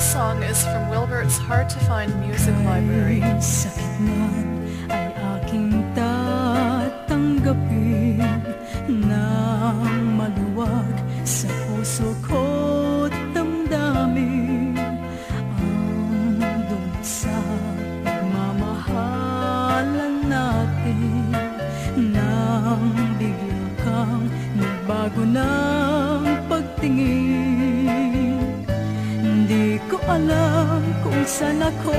song is from Wilbert's Hard to Find Music Library. Sakit man ay aking tatanggapin nang maluwag sa puso ko't damdamin ang dulot sa pagmamahalan natin. Nang bigla kang nagbago ng pagtingin, di ko alam kung saan ako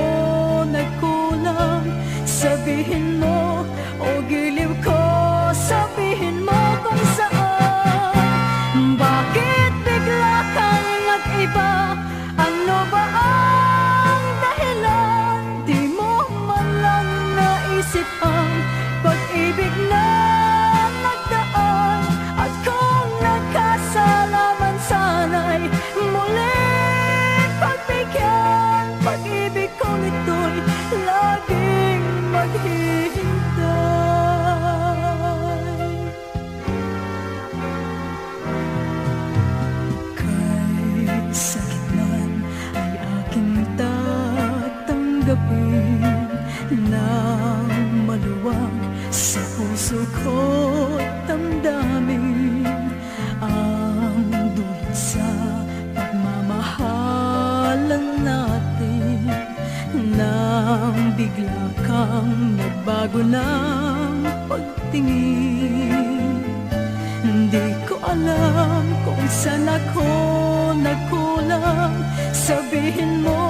nagkulang. Sabihin mo o giliw ko, sabihin mo kung saan. Bakit bigla kang nag-iba? Ano ba ang dahilan? Di mo man lang naisip ang pag-ibig na nagdaan. At kung nagkasalaman sana'y muling pagbigyan. Pag-ibig kong ito'y laging maghihintay. Kay sakit man ay aking tatanggapin nang maluwag sa puso ko't damdamin ang dulot sa pagmamahalan natin. Nang bigla kang nagbago ng pagtingin, hindi ko alam kung saan ako nagkulang. Sabihin mo